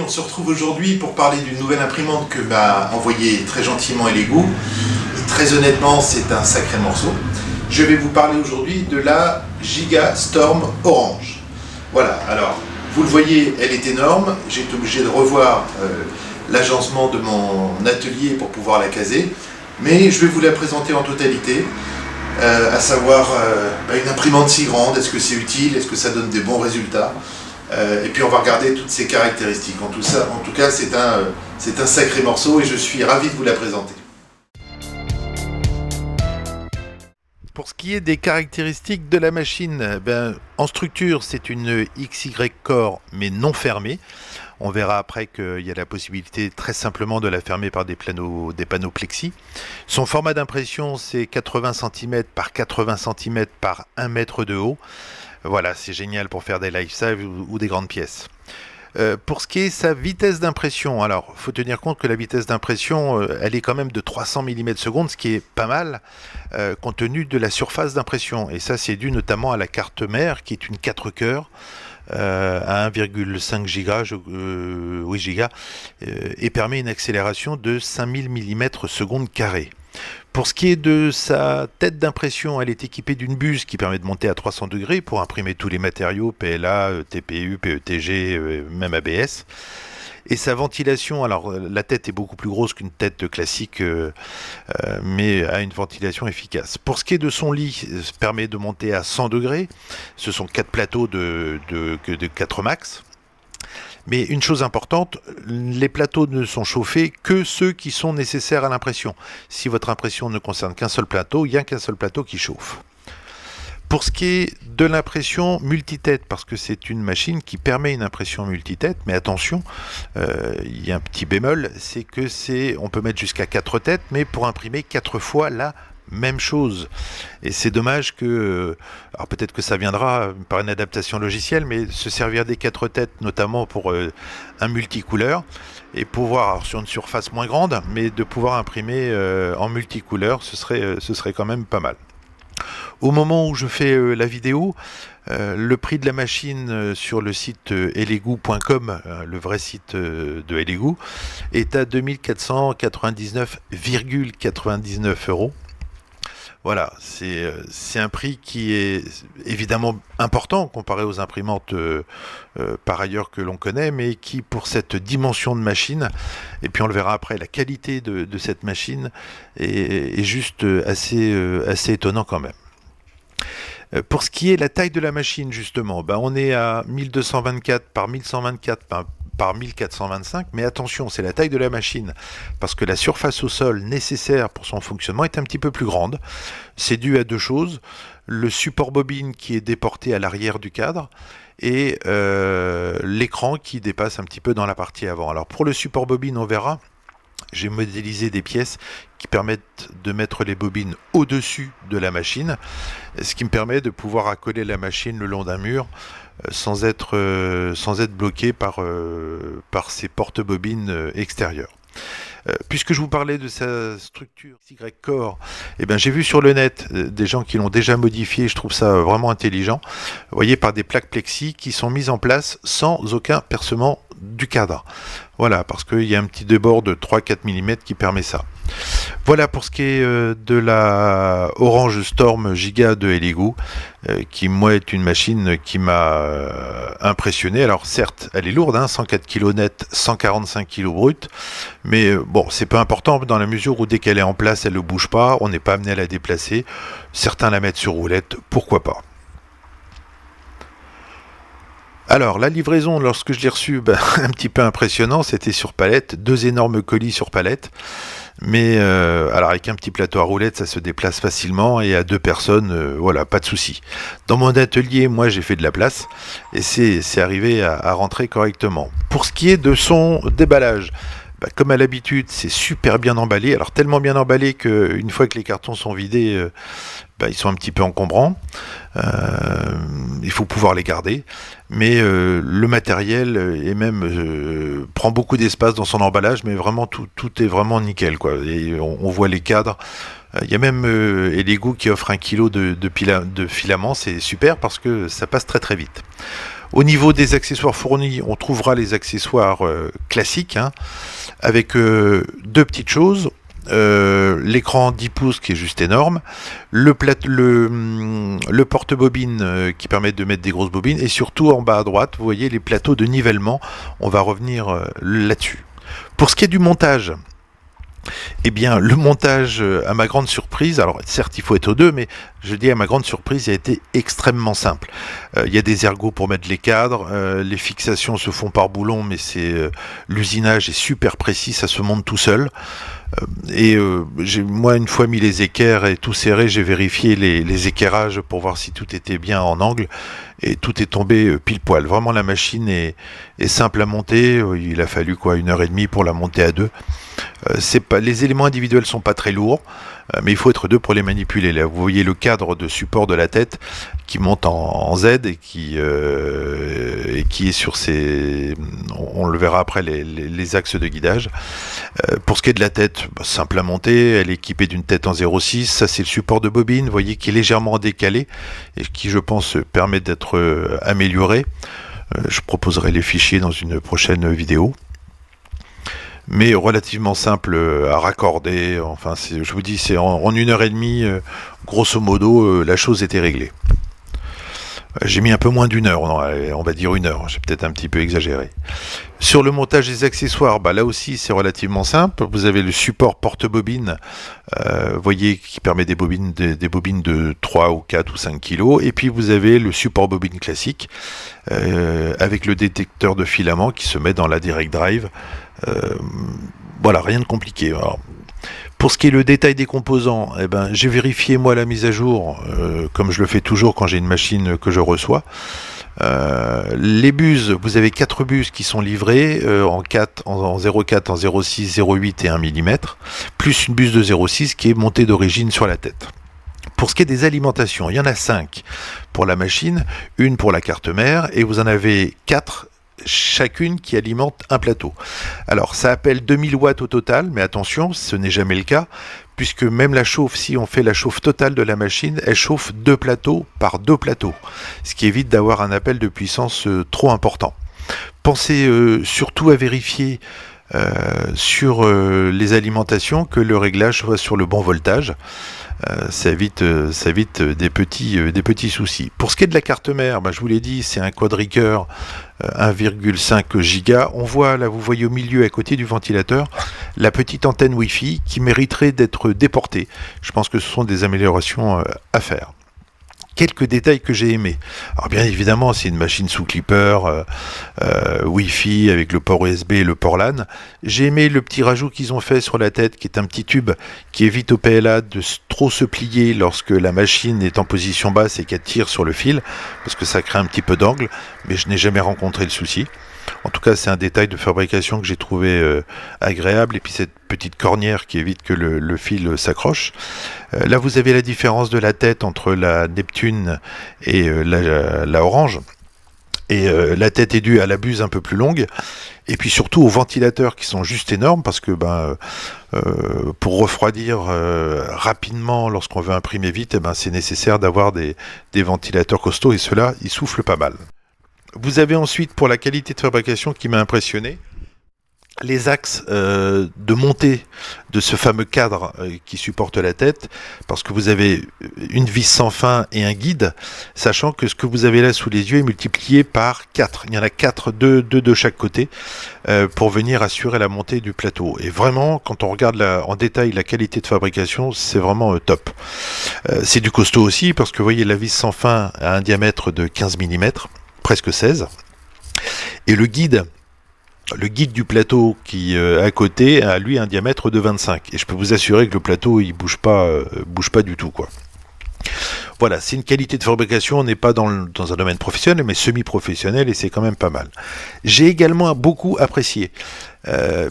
on se retrouve aujourd'hui pour parler d'une nouvelle imprimante que m'a envoyée très gentiment Elegoo. Et très honnêtement, c'est un sacré morceau. Je vais vous parler aujourd'hui de la Giga Storm Orange. Voilà, alors, vous le voyez, elle est énorme. J'ai été obligé de revoir l'agencement de mon atelier pour pouvoir la caser. Mais je vais vous la présenter en totalité. À savoir une imprimante si grande, est-ce que c'est utile, est-ce que ça donne des bons résultats, et puis on va regarder toutes ses caractéristiques. En tout cas, c'est un sacré morceau et je suis ravi de vous la présenter. Pour ce qui est des caractéristiques de la machine, en structure c'est une XY Core mais non fermée. On verra après qu'il y a la possibilité très simplement de la fermer par des panneaux plexi. Son format d'impression c'est 80 cm par 80 cm par 1 mètre de haut. Voilà, c'est génial pour faire des life-size ou des grandes pièces. Pour ce qui est sa vitesse d'impression, alors il faut tenir compte que la vitesse d'impression elle est quand même de 300 mm/s, ce qui est pas mal compte tenu de la surface d'impression. Et ça c'est dû notamment à la carte mère qui est une 4 cœurs à 1,5 giga, et permet une accélération de 5000 mm/s². Pour ce qui est de sa tête d'impression, elle est équipée d'une buse qui permet de monter à 300 degrés pour imprimer tous les matériaux, PLA, TPU, PETG, même ABS. Et sa ventilation, alors la tête est beaucoup plus grosse qu'une tête classique, mais a une ventilation efficace. Pour ce qui est de son lit, ça permet de monter à 100 degrés. Ce sont 4 plateaux de 4 max. Mais une chose importante, les plateaux ne sont chauffés que ceux qui sont nécessaires à l'impression. Si votre impression ne concerne qu'un seul plateau, il n'y a qu'un seul plateau qui chauffe. Pour ce qui est de l'impression multitête, parce que c'est une machine qui permet une impression multitête, mais attention, il y a un petit bémol, c'est que on peut mettre jusqu'à 4 têtes, mais pour imprimer 4 fois la même chose. Et c'est dommage que, alors peut-être que ça viendra par une adaptation logicielle, mais se servir des 4 têtes, notamment pour un multicouleur, et pouvoir, alors sur une surface moins grande, mais de pouvoir imprimer en multicouleur, ce serait quand même pas mal. Au moment où je fais la vidéo, le prix de la machine sur le site elegoo.com, le vrai site de Elegoo, est à 2499,99 €. Voilà, c'est un prix qui est évidemment important comparé aux imprimantes par ailleurs que l'on connaît, mais qui pour cette dimension de machine, et puis on le verra après, la qualité de cette machine est juste assez étonnant quand même. Pour ce qui est la taille de la machine justement, on est à 1224 par 1124 par 1425, mais attention, c'est la taille de la machine, parce que la surface au sol nécessaire pour son fonctionnement est un petit peu plus grande. C'est dû à deux choses, le support bobine qui est déporté à l'arrière du cadre, et l'écran qui dépasse un petit peu dans la partie avant. Alors pour le support bobine, on verra, j'ai modélisé des pièces qui permettent de mettre les bobines au-dessus de la machine, ce qui me permet de pouvoir accoler la machine le long d'un mur sans être bloqué par ces porte-bobines extérieures. Puisque je vous parlais de sa structure Y-Core, j'ai vu sur le net des gens qui l'ont déjà modifié, je trouve ça vraiment intelligent. Vous voyez, par des plaques plexi qui sont mises en place sans aucun percement du cadre. Voilà, parce qu'il y a un petit débord de 3-4 mm qui permet ça. Voilà pour ce qui est de la Orange Storm Giga de Elegoo, qui moi est une machine qui m'a impressionné. Alors certes, elle est lourde, 104 kg net, 145 kg brut, mais bon, c'est peu important dans la mesure où dès qu'elle est en place, elle ne bouge pas, on n'est pas amené à la déplacer. Certains la mettent sur roulette, pourquoi pas. Alors, la livraison, lorsque je l'ai reçue, un petit peu impressionnant, c'était sur palette, 2 énormes colis sur palette, mais alors avec un petit plateau à roulettes, ça se déplace facilement, et à 2 personnes, voilà, pas de souci. Dans mon atelier, moi, j'ai fait de la place, et c'est arrivé à rentrer correctement. Pour ce qui est de son déballage, comme à l'habitude, c'est super bien emballé, alors tellement bien emballé qu'une fois que les cartons sont vidés, ils sont un petit peu encombrants, il faut pouvoir les garder, mais le matériel et même prend beaucoup d'espace dans son emballage, mais vraiment tout est vraiment nickel, quoi. Et on voit les cadres, il y a même Elegoo qui offre 1 kg de filament, c'est super parce que ça passe très très vite. Au niveau des accessoires fournis, on trouvera les accessoires classiques, hein, avec deux petites choses. L'écran 10 pouces qui est juste énorme, le porte-bobine qui permet de mettre des grosses bobines, et surtout en bas à droite, vous voyez les plateaux de nivellement. On va revenir là-dessus. Pour ce qui est du montage, eh bien, le montage, à ma grande surprise, alors certes il faut être deux, mais je dis à ma grande surprise, il a été extrêmement simple. Il y a des ergots pour mettre les cadres, les fixations se font par boulon, mais l'usinage est super précis, ça se monte tout seul. J'ai moi une fois mis les équerres et tout serré, j'ai vérifié les équerrages pour voir si tout était bien en angle, et tout est tombé pile poil. Vraiment la machine est simple à monter, il a fallu quoi 1h30 pour la monter à deux. Les éléments individuels sont pas très lourds, mais il faut être deux pour les manipuler. Là, vous voyez le cadre de support de la tête qui monte en Z et qui est sur on le verra après, les axes de guidage. Pour ce qui est de la tête, simple à monter, elle est équipée d'une tête en 0,6, ça c'est le support de bobine, vous voyez, qui est légèrement décalé et qui, je pense, permet d'être amélioré. Je proposerai les fichiers dans une prochaine vidéo. Mais relativement simple à raccorder. Enfin, je vous dis, c'est en 1h30, grosso modo, la chose était réglée. J'ai mis un peu moins d'1 heure, on va dire 1 heure, j'ai peut-être un petit peu exagéré. Sur le montage des accessoires, là aussi c'est relativement simple. Vous avez le support porte-bobine, voyez, qui permet des bobines de 3 ou 4 ou 5 kg. Et puis vous avez le support bobine classique, avec le détecteur de filament qui se met dans la Direct Drive. Voilà, rien de compliqué. Alors, pour ce qui est le détail des composants, j'ai vérifié moi la mise à jour, comme je le fais toujours quand j'ai une machine que je reçois. Les buses, vous avez 4 buses qui sont livrées en 0,4, en 0,6, 0,8 et 1 mm, plus une buse de 0,6 qui est montée d'origine sur la tête. Pour ce qui est des alimentations, il y en a 5 pour la machine, une pour la carte mère, et vous en avez 4 chacune qui alimente un plateau. Alors ça appelle 2000 watts au total, mais attention, ce n'est jamais le cas, puisque même la chauffe, si on fait la chauffe totale de la machine, elle chauffe 2 plateaux par 2 plateaux, ce qui évite d'avoir un appel de puissance trop important. Pensez surtout à vérifier sur les alimentations que le réglage soit sur le bon voltage. Ça évite des petits soucis. Pour ce qui est de la carte mère, je vous l'ai dit, c'est un quadricœur 1,5 Go. On voit là, vous voyez au milieu à côté du ventilateur, la petite antenne Wi-Fi qui mériterait d'être déportée. Je pense que ce sont des améliorations à faire. Quelques détails que j'ai aimés. Alors bien évidemment, c'est une machine sous clipper, Wi-Fi avec le port USB et le port LAN. J'ai aimé le petit rajout qu'ils ont fait sur la tête, qui est un petit tube qui évite au PLA de trop se plier lorsque la machine est en position basse et qu'elle tire sur le fil, parce que ça crée un petit peu d'angle, mais je n'ai jamais rencontré le souci. En tout cas, c'est un détail de fabrication que j'ai trouvé agréable. Et puis cette petite cornière qui évite que le fil s'accroche. Là, vous avez la différence de la tête entre la Neptune et la Orange. Et la tête est due à la buse un peu plus longue. Et puis surtout aux ventilateurs qui sont juste énormes, parce que pour refroidir rapidement lorsqu'on veut imprimer vite, c'est nécessaire d'avoir des ventilateurs costauds, et ceux-là, ils soufflent pas mal. Vous avez ensuite, pour la qualité de fabrication qui m'a impressionné, les axes de montée de ce fameux cadre qui supporte la tête, parce que vous avez une vis sans fin et un guide, sachant que ce que vous avez là sous les yeux est multiplié par 4. Il y en a 4, 2 de chaque côté, pour venir assurer la montée du plateau. Et vraiment, quand on regarde en détail la qualité de fabrication, c'est vraiment top. C'est du costaud aussi, parce que vous voyez, la vis sans fin a un diamètre de 15 mm, presque 16. Et le guide du plateau qui à côté a lui un diamètre de 25. Et je peux vous assurer que le plateau il bouge pas du tout, quoi. Voilà, c'est une qualité de fabrication, on n'est pas dans un domaine professionnel, mais semi-professionnel, et c'est quand même pas mal. J'ai également beaucoup apprécié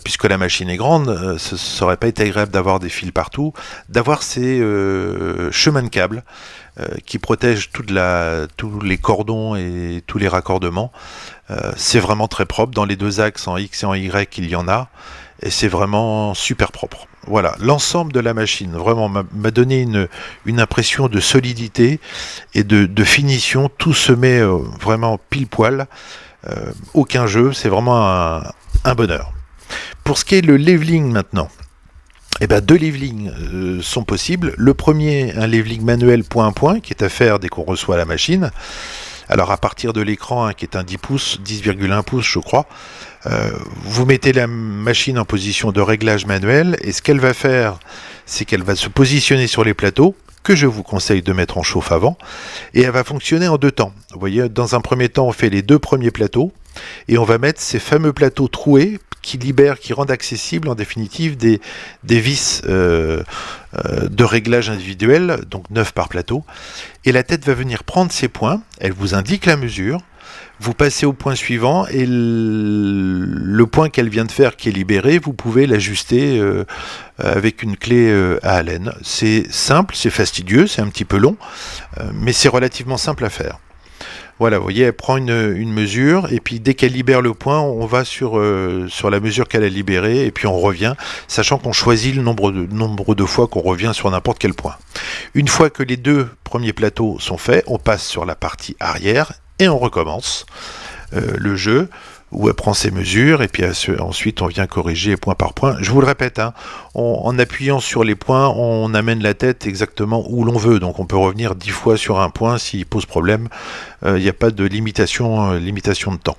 puisque la machine est grande, ça n'aurait pas été agréable d'avoir des fils partout, d'avoir ces chemins de câbles qui protègent tous les cordons et tous les raccordements. C'est vraiment très propre. Dans les deux axes, en X et en Y, il y en a. Et c'est vraiment super propre. Voilà, l'ensemble de la machine vraiment m'a donné une impression de solidité et de finition. Tout se met vraiment pile poil. Aucun jeu, c'est vraiment un bonheur. Pour ce qui est le leveling maintenant, eh ben, deux levelings sont possibles. Le premier, un leveling manuel point à point, qui est à faire dès qu'on reçoit la machine. Alors à partir de l'écran, qui est un 10 pouces, 10,1 pouces je crois, vous mettez la machine en position de réglage manuel, et ce qu'elle va faire, c'est qu'elle va se positionner sur les plateaux, que je vous conseille de mettre en chauffe avant, et elle va fonctionner en deux temps. Vous voyez, dans un premier temps, on fait les deux premiers plateaux, et on va mettre ces fameux plateaux troués qui libèrent, qui rendent accessibles en définitive des vis de réglage individuel, donc 9 par plateau, et la tête va venir prendre ces points, elle vous indique la mesure, vous passez au point suivant et le point qu'elle vient de faire qui est libéré, vous pouvez l'ajuster avec une clé à Allen. C'est simple, c'est fastidieux, c'est un petit peu long, mais c'est relativement simple à faire. Voilà, vous voyez, elle prend une mesure, et puis dès qu'elle libère le point, on va sur la mesure qu'elle a libérée, et puis on revient, sachant qu'on choisit le nombre de fois qu'on revient sur n'importe quel point. Une fois que les deux premiers plateaux sont faits, on passe sur la partie arrière, et on recommence le jeu, où elle prend ses mesures, et puis ensuite on vient corriger point par point. Je vous le répète, en appuyant sur les points, on amène la tête exactement où l'on veut, donc on peut revenir 10 fois sur un point s'il pose problème. Il n'y a pas de limitation de temps.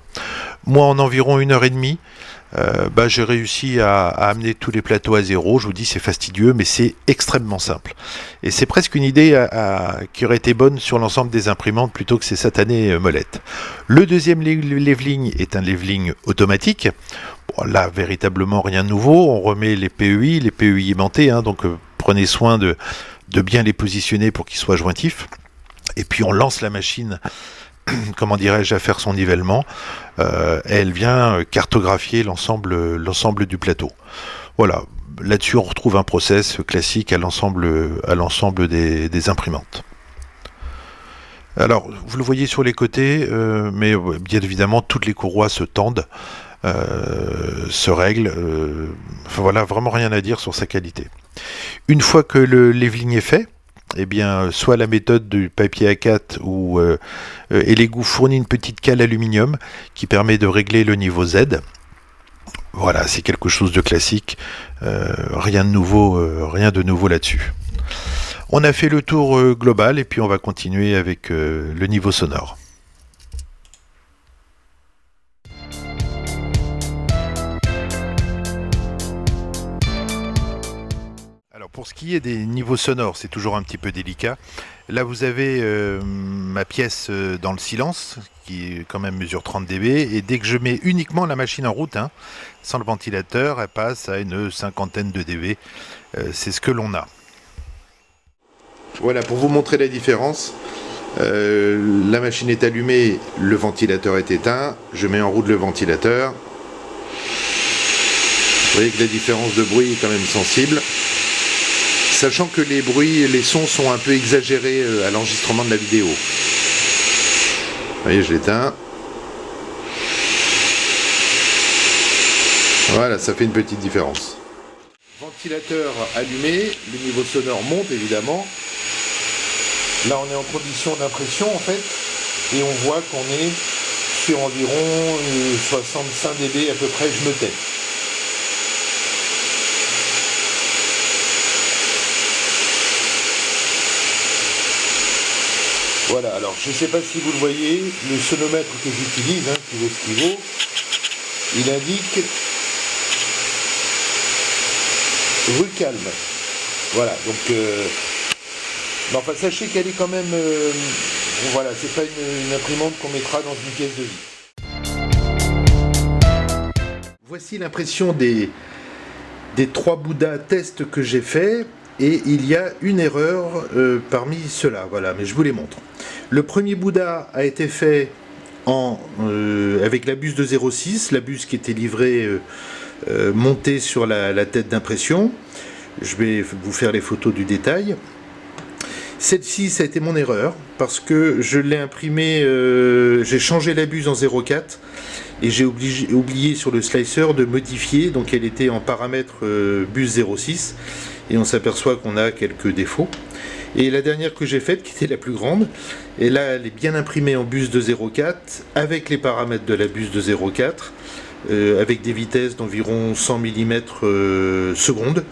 Moi, en environ 1h30, j'ai réussi à amener tous les plateaux à zéro. Je vous dis, c'est fastidieux, mais c'est extrêmement simple. Et c'est presque une idée qui aurait été bonne sur l'ensemble des imprimantes plutôt que ces satanées molettes. Le deuxième leveling est un leveling automatique. Bon, là, véritablement rien de nouveau. On remet les PEI aimantés, donc prenez soin de bien les positionner pour qu'ils soient jointifs. Et puis on lance la machine, comment dirais-je, à faire son nivellement. Elle vient cartographier l'ensemble du plateau. Voilà, là-dessus on retrouve un process classique à l'ensemble des imprimantes. Alors, vous le voyez sur les côtés, mais bien évidemment toutes les courroies se tendent, se règlent. Enfin voilà, vraiment rien à dire sur sa qualité. Une fois que le leveling est fait, eh bien, soit la méthode du papier A4 ou Elegoo fournit une petite cale aluminium qui permet de régler le niveau Z. Voilà, c'est quelque chose de classique, rien de nouveau là-dessus. On a fait le tour global et puis on va continuer avec le niveau sonore. Pour ce qui est des niveaux sonores, c'est toujours un petit peu délicat. Là, vous avez ma pièce dans le silence, qui quand même mesure 30 dB, et dès que je mets uniquement la machine en route, sans le ventilateur, elle passe à une cinquantaine de dB. C'est ce que l'on a. Voilà, pour vous montrer la différence, la machine est allumée, le ventilateur est éteint, je mets en route le ventilateur. Vous voyez que la différence de bruit est quand même sensible. Sachant que les bruits et les sons sont un peu exagérés à l'enregistrement de la vidéo. Vous voyez, je l'éteins. Voilà, ça fait une petite différence. Ventilateur allumé, le niveau sonore monte évidemment. Là, on est en condition d'impression en fait, et on voit qu'on est sur environ 65 dB à peu près, je me tais. Voilà, alors je ne sais pas si vous le voyez, le sonomètre que j'utilise, qui vaut ce qu'il vaut, il indique rue calme. Voilà, donc mais enfin sachez qu'elle est quand même, voilà, c'est pas une imprimante qu'on mettra dans une pièce de vie. Voici l'impression des 3 Bouddha tests que j'ai fait. Et il y a une erreur parmi ceux-là, voilà, mais je vous les montre. Le premier Bouddha a été fait avec la buse de 0,6, la buse qui était livrée montée sur la tête d'impression. Je vais vous faire les photos du détail. Celle-ci, ça a été mon erreur, parce que je l'ai imprimée, j'ai changé la buse en 0,4, et j'ai oublié sur le slicer de modifier, donc elle était en paramètre buse 0,6, et on s'aperçoit qu'on a quelques défauts. Et la dernière que j'ai faite, qui était la plus grande, et là elle est bien imprimée en buse de 0,4, avec les paramètres de la buse de 0,4, avec des vitesses d'environ 100 mm seconde.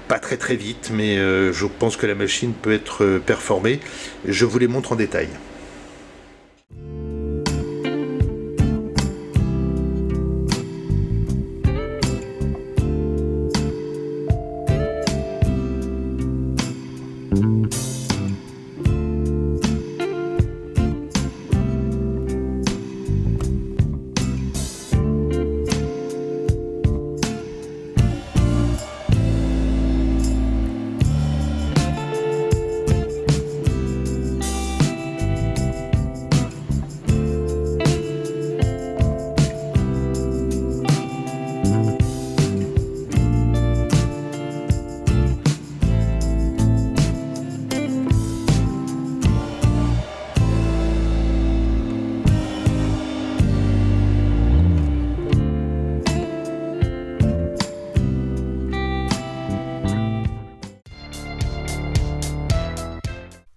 Pas très très vite, mais je pense que la machine peut être performée. Je vous les montre en détail.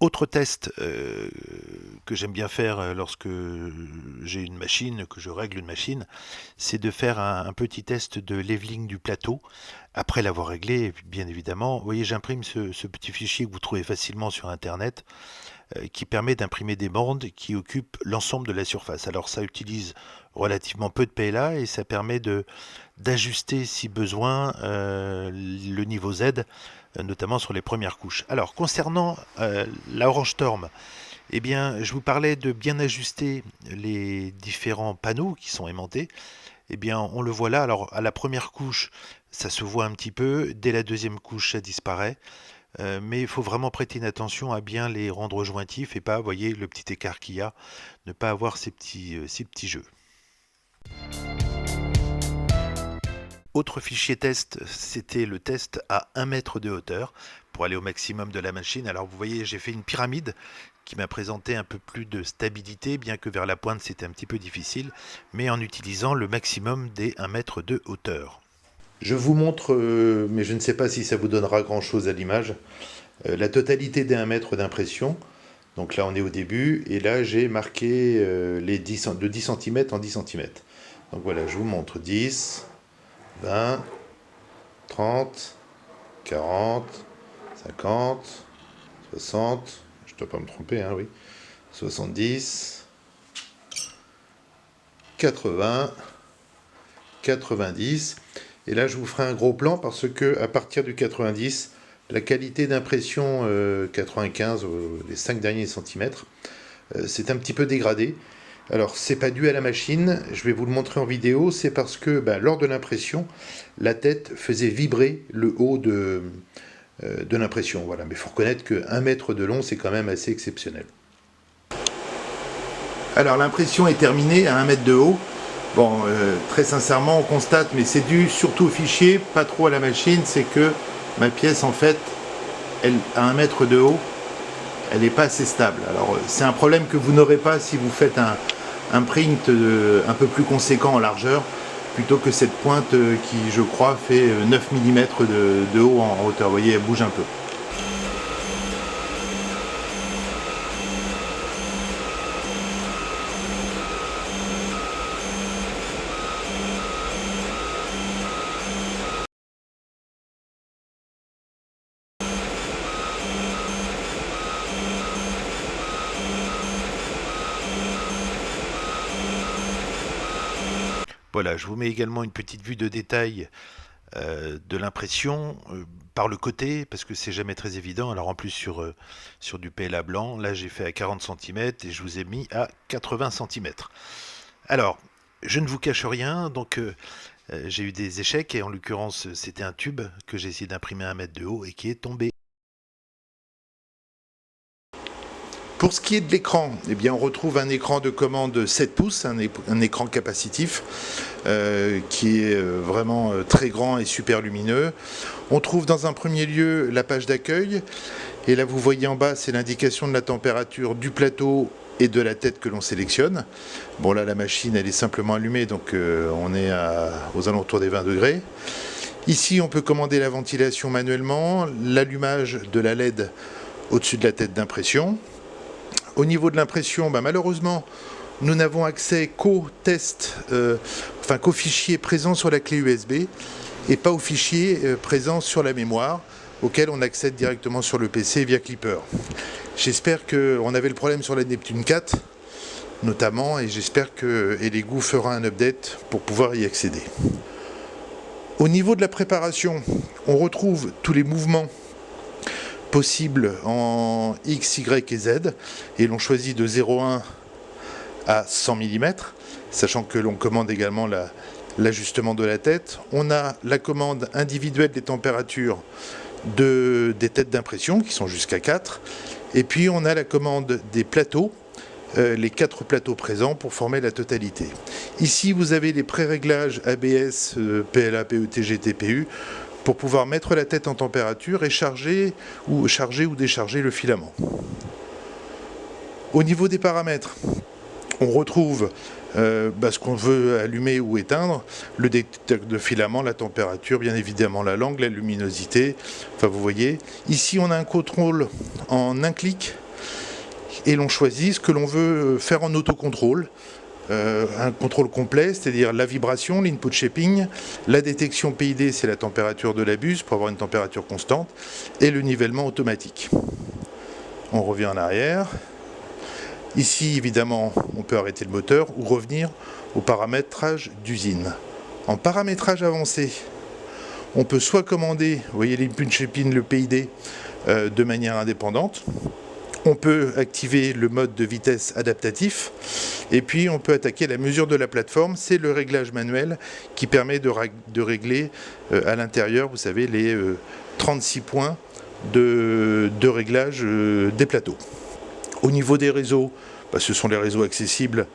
Autre test que j'aime bien faire lorsque j'ai une machine, que je règle une machine, c'est de faire un petit test de leveling du plateau après l'avoir réglé, bien évidemment. Vous voyez, j'imprime ce petit fichier que vous trouvez facilement sur Internet qui permet d'imprimer des bandes qui occupent l'ensemble de la surface. Alors ça utilise relativement peu de PLA et ça permet d'ajuster si besoin le niveau Z, notamment sur les premières couches. Alors concernant la Orange Storm, eh bien, je vous parlais de bien ajuster les différents panneaux qui sont aimantés. Eh bien, on le voit là. Alors, à la première couche, ça se voit un petit peu. Dès la deuxième couche, ça disparaît. Mais il faut vraiment prêter une attention à bien les rendre jointifs et pas, vous voyez, le petit écart qu'il y a, ne pas avoir ces petits jeux. Autre fichier test, c'était le test à 1 mètre de hauteur pour aller au maximum de la machine. Alors vous voyez, j'ai fait une pyramide qui m'a présenté un peu plus de stabilité, bien que vers la pointe c'était un petit peu difficile, mais en utilisant le maximum des 1 mètre de hauteur. Je vous montre, mais je ne sais pas si ça vous donnera grand chose à l'image, la totalité des 1 mètre d'impression. Donc là on est au début, et là j'ai marqué de 10 cm en 10 cm. Donc voilà, je vous montre 10, 20, 30, 40, 50, 60, je ne dois pas me tromper, hein, oui, 70, 80, 90. Et là, je vous ferai un gros plan parce que à partir du 90, la qualité d'impression 95, les 5 derniers centimètres, c'est un petit peu dégradé. Alors, c'est pas dû à la machine, je vais vous le montrer en vidéo, c'est parce que lors de l'impression, la tête faisait vibrer le haut de l'impression. Voilà. Mais il faut reconnaître que 1 mètre de long, c'est quand même assez exceptionnel. Alors, l'impression est terminée à 1 mètre de haut. Bon, très sincèrement, on constate, mais c'est dû surtout au fichier, pas trop à la machine, c'est que ma pièce, en fait, elle, à 1 mètre de haut, elle n'est pas assez stable. Alors, c'est un problème que vous n'aurez pas si vous faites un print un peu plus conséquent en largeur, plutôt que cette pointe qui, je crois, fait 9 mm de haut en hauteur. Vous voyez, elle bouge un peu. Voilà, je vous mets également une petite vue de détail de l'impression par le côté, parce que c'est jamais très évident. Alors en plus sur du PLA blanc, là j'ai fait à 40 cm et je vous ai mis à 80 cm. Alors, je ne vous cache rien, donc j'ai eu des échecs et en l'occurrence c'était un tube que j'ai essayé d'imprimer à 1 mètre de haut et qui est tombé. Pour ce qui est de l'écran, eh bien, on retrouve un écran de commande 7 pouces, un écran capacitif qui est vraiment très grand et super lumineux. On trouve dans un premier lieu la page d'accueil. Et là, vous voyez en bas, c'est l'indication de la température du plateau et de la tête que l'on sélectionne. Bon, là, la machine, elle est simplement allumée, donc on est aux alentours des 20 degrés. Ici, on peut commander la ventilation manuellement, l'allumage de la LED au-dessus de la tête d'impression. Au niveau de l'impression, malheureusement, nous n'avons accès qu'aux tests, qu'aux fichiers présents sur la clé USB et pas aux fichiers présents sur la mémoire, auxquels on accède directement sur le PC via Clipper. J'espère qu'on avait le problème sur la Neptune 4, notamment, et j'espère que Elegoo fera un update pour pouvoir y accéder. Au niveau de la préparation, on retrouve tous les mouvements possible en X, Y et Z, et l'on choisit de 0,1 à 100 mm, sachant que l'on commande également l'ajustement de la tête. On a la commande individuelle des températures des têtes d'impression, qui sont jusqu'à 4, et puis on a la commande des plateaux, les 4 plateaux présents pour former la totalité. Ici, vous avez les pré-réglages ABS, PLA, PETG, TPU, pour pouvoir mettre la tête en température et charger ou décharger le filament. Au niveau des paramètres, on retrouve ce qu'on veut allumer ou éteindre, le détecteur de filament, la température, bien évidemment la langue, la luminosité, enfin vous voyez. Ici on a un contrôle en un clic et l'on choisit ce que l'on veut faire en autocontrôle. Un contrôle complet, c'est-à-dire la vibration, l'input shaping, la détection PID, c'est la température de la buse pour avoir une température constante, et le nivellement automatique. On revient en arrière. Ici, évidemment, on peut arrêter le moteur ou revenir au paramétrage d'usine. En paramétrage avancé, on peut soit commander, vous voyez l'input shaping, le PID, de manière indépendante. On peut activer le mode de vitesse adaptatif et puis on peut attaquer la mesure de la plateforme. C'est le réglage manuel qui permet de régler à l'intérieur, vous savez, les 36 points de réglage des plateaux. Au niveau des réseaux, ce sont les réseaux accessibles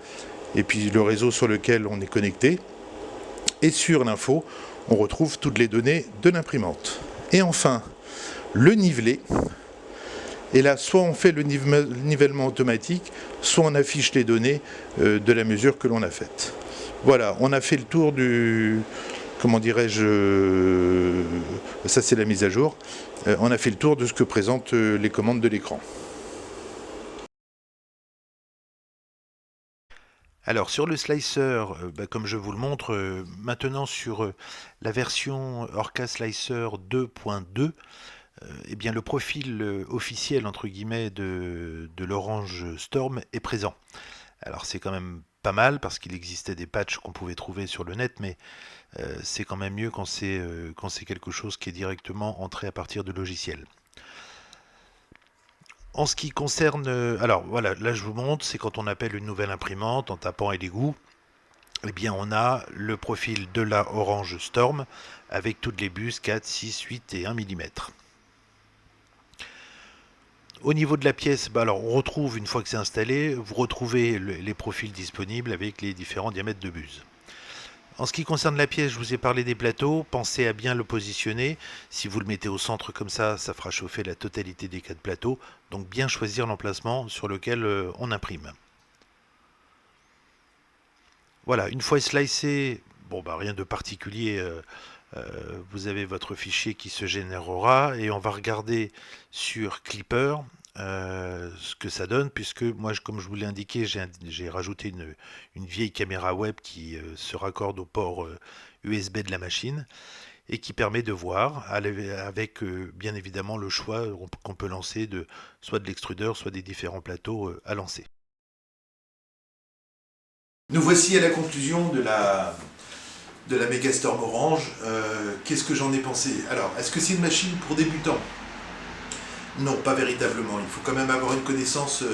et puis le réseau sur lequel on est connecté. Et sur l'info, on retrouve toutes les données de l'imprimante. Et enfin, le nivelet. Et là, soit on fait le nivellement automatique, soit on affiche les données de la mesure que l'on a faite. Voilà, on a fait le tour comment dirais-je, ça c'est la mise à jour. On a fait le tour de ce que présentent les commandes de l'écran. Alors sur le slicer, comme je vous le montre, maintenant sur la version Orca Slicer 2.2, eh bien, le profil officiel entre guillemets de l'Orange Storm est présent. Alors c'est quand même pas mal parce qu'il existait des patchs qu'on pouvait trouver sur le net, mais c'est quand même mieux quand c'est quelque chose qui est directement entré à partir de logiciels. En ce qui concerne, alors voilà, là je vous montre, c'est quand on appelle une nouvelle imprimante en tapant Elegoo, eh bien on a le profil de la Orange Storm avec toutes les buses 4, 6, 8 et 1 mm. Au niveau de la pièce, alors on retrouve, une fois que c'est installé, vous retrouvez les profils disponibles avec les différents diamètres de buse. En ce qui concerne la pièce, je vous ai parlé des plateaux, pensez à bien le positionner. Si vous le mettez au centre comme ça fera chauffer la totalité des 4 plateaux. Donc bien choisir l'emplacement sur lequel on imprime. Voilà, une fois slicé, rien de particulier, vous avez votre fichier qui se générera et on va regarder sur Clipper ce que ça donne, puisque moi, comme je vous l'ai indiqué, j'ai rajouté une vieille caméra web qui se raccorde au port USB de la machine et qui permet de voir avec bien évidemment le choix qu'on peut lancer soit de l'extrudeur, soit des différents plateaux à lancer. Nous voici à la conclusion de la Megastorm Orange. Qu'est-ce que j'en ai pensé? Alors, est-ce que c'est une machine pour débutants? Non, pas véritablement. Il faut quand même avoir une connaissance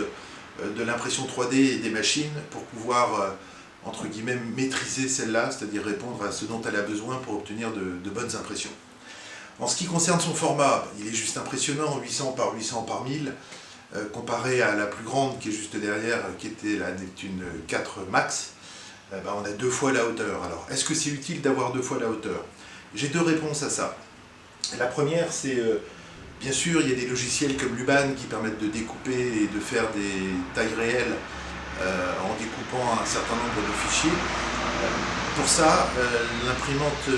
de l'impression 3D et des machines pour pouvoir, entre guillemets, maîtriser celle-là, c'est-à-dire répondre à ce dont elle a besoin pour obtenir de bonnes impressions. En ce qui concerne son format, il est juste impressionnant, 800 par 800 par 1000. comparé à la plus grande qui est juste derrière, qui était la Neptune 4 Max, on a 2 fois la hauteur. Alors, est-ce que c'est utile d'avoir 2 fois la hauteur? J'ai 2 réponses à ça. La première, c'est bien sûr, il y a des logiciels comme Luban qui permettent de découper et de faire des tailles réelles en découpant un certain nombre de fichiers. Pour ça, l'imprimante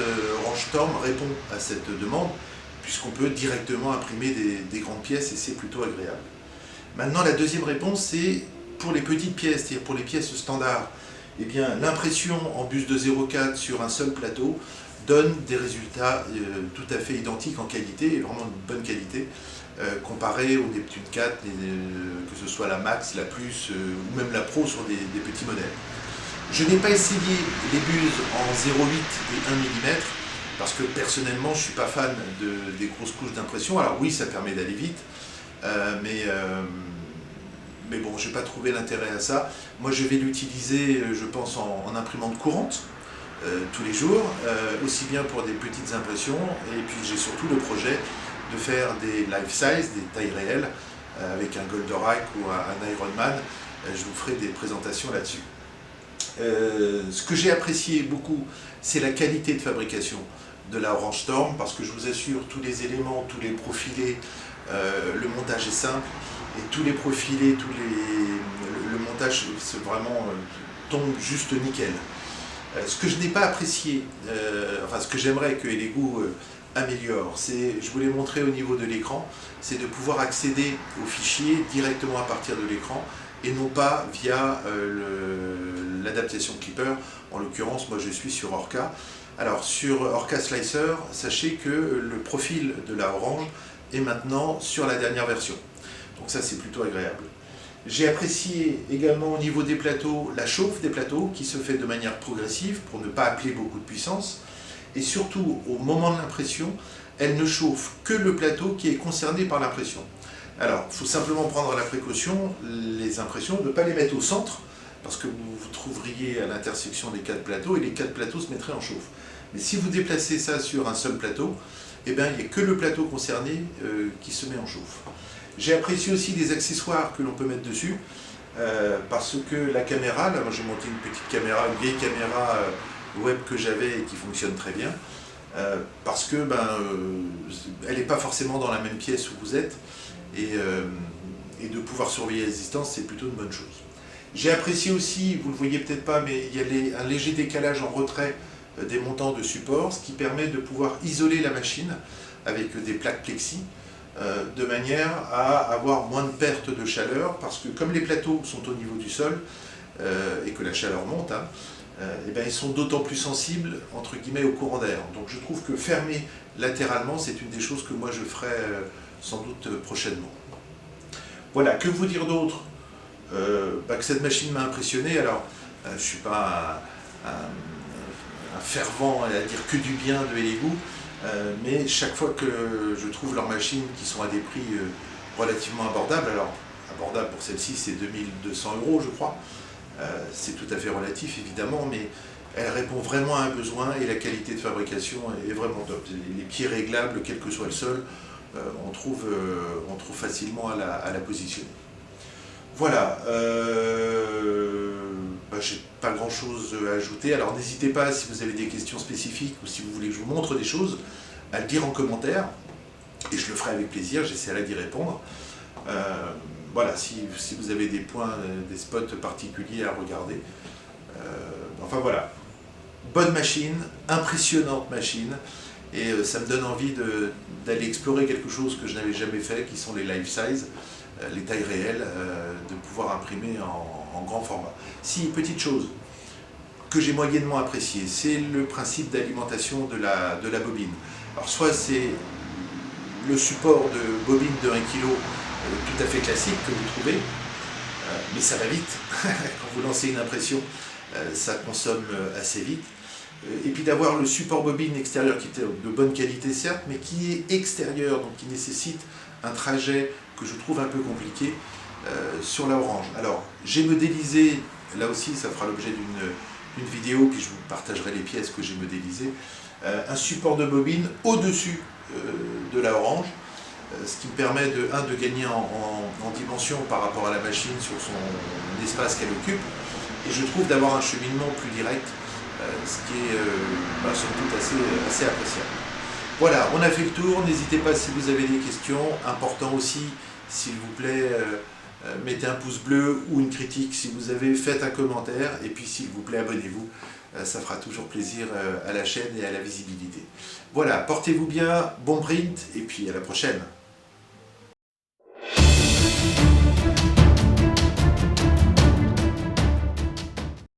Orange Storm répond à cette demande, puisqu'on peut directement imprimer des grandes pièces et c'est plutôt agréable. Maintenant, la deuxième réponse, c'est pour les petites pièces, c'est-à-dire pour les pièces standards. Eh bien, l'impression en bus de 0,4 sur un seul plateau donne des résultats tout à fait identiques en qualité, et vraiment de bonne qualité, comparé au Neptune 4, que ce soit la Max, la Plus ou même la Pro sur des petits modèles. Je n'ai pas essayé les buses en 0,8 et 1 mm, parce que personnellement je ne suis pas fan des grosses couches d'impression. Alors oui, ça permet d'aller vite, mais bon, je n'ai pas trouvé l'intérêt à ça. Moi je vais l'utiliser, je pense, en imprimante courante, tous les jours, aussi bien pour des petites impressions, et puis j'ai surtout le projet de faire des life size, des tailles réelles, avec un Goldorak ou un Ironman. Je vous ferai des présentations là-dessus. Ce que j'ai apprécié beaucoup, c'est la qualité de fabrication de la Orange Storm, parce que je vous assure, tous les éléments, tous les profilés, le montage est simple, et tous les profilés, le montage vraiment tombe juste nickel. Ce que je n'ai pas apprécié, enfin ce que j'aimerais que Elegoo améliore, c'est, je vous l'ai montré au niveau de l'écran, c'est de pouvoir accéder aux fichiers directement à partir de l'écran et non pas via l'adaptation Clipper. En l'occurrence, moi je suis sur Orca. Alors sur Orca Slicer, sachez que le profil de la Orange est maintenant sur la dernière version. Donc ça, c'est plutôt agréable. J'ai apprécié également au niveau des plateaux la chauffe des plateaux qui se fait de manière progressive pour ne pas appeler beaucoup de puissance. Et surtout, au moment de l'impression, elle ne chauffe que le plateau qui est concerné par l'impression. Alors, il faut simplement prendre la précaution, les impressions, de ne pas les mettre au centre, parce que vous vous trouveriez à l'intersection des 4 plateaux et les 4 plateaux se mettraient en chauffe. Mais si vous déplacez ça sur un seul plateau, eh bien, il n'y a que le plateau concerné qui se met en chauffe. J'ai apprécié aussi les accessoires que l'on peut mettre dessus, parce que la caméra, là moi j'ai monté une petite caméra, une vieille caméra web que j'avais et qui fonctionne très bien, parce que elle n'est pas forcément dans la même pièce où vous êtes, et de pouvoir surveiller les distances, c'est plutôt une bonne chose. J'ai apprécié aussi, vous ne le voyez peut-être pas, mais il y a un léger décalage en retrait des montants de support, ce qui permet de pouvoir isoler la machine avec des plaques plexi, de manière à avoir moins de pertes de chaleur, parce que comme les plateaux sont au niveau du sol, et que la chaleur monte, ils sont d'autant plus sensibles, entre guillemets, au courant d'air. Donc je trouve que fermer latéralement, c'est une des choses que moi je ferai sans doute prochainement. Voilà, que vous dire d'autre? Que cette machine m'a impressionné. Alors, je ne suis pas un fervent à dire que du bien de Elegoo, mais chaque fois que je trouve leurs machines qui sont à des prix relativement abordables, alors abordable pour celle-ci c'est 2200 €, je crois, c'est tout à fait relatif évidemment, mais elle répond vraiment à un besoin et la qualité de fabrication est vraiment top. Les pieds réglables, quel que soit le sol, on trouve facilement à la positionner. Voilà, j'ai pas grand chose à ajouter, alors n'hésitez pas, si vous avez des questions spécifiques ou si vous voulez que je vous montre des choses, à le dire en commentaire, et je le ferai avec plaisir, j'essaierai d'y répondre. Voilà, si vous avez des points, des spots particuliers à regarder. Enfin voilà, bonne machine, impressionnante machine, et ça me donne envie d'aller explorer quelque chose que je n'avais jamais fait, qui sont les life size, les tailles réelles, de pouvoir imprimer en grand format. Si, petite chose que j'ai moyennement appréciée, c'est le principe d'alimentation de la bobine. Alors soit c'est le support de bobine de 1 kg tout à fait classique que vous trouvez, mais ça va vite. Quand vous lancez une impression, ça consomme assez vite. Et puis d'avoir le support bobine extérieur qui est de bonne qualité certes, mais qui est extérieur, donc qui nécessite un trajet que je trouve un peu compliqué sur la Orange. Alors j'ai modélisé, là aussi ça fera l'objet d'une vidéo, puis je vous partagerai les pièces que j'ai modélisées, un support de bobine au-dessus de la Orange, ce qui me permet de gagner en dimension par rapport à la machine sur son espace qu'elle occupe, et je trouve d'avoir un cheminement plus direct, ce qui est somme toute assez appréciable. Voilà, on a fait le tour, n'hésitez pas si vous avez des questions. Important aussi, s'il vous plaît, mettez un pouce bleu ou une critique si vous avez, faites un commentaire, et puis s'il vous plaît, abonnez-vous. Ça fera toujours plaisir à la chaîne et à la visibilité. Voilà, portez-vous bien, bon print, et puis à la prochaine.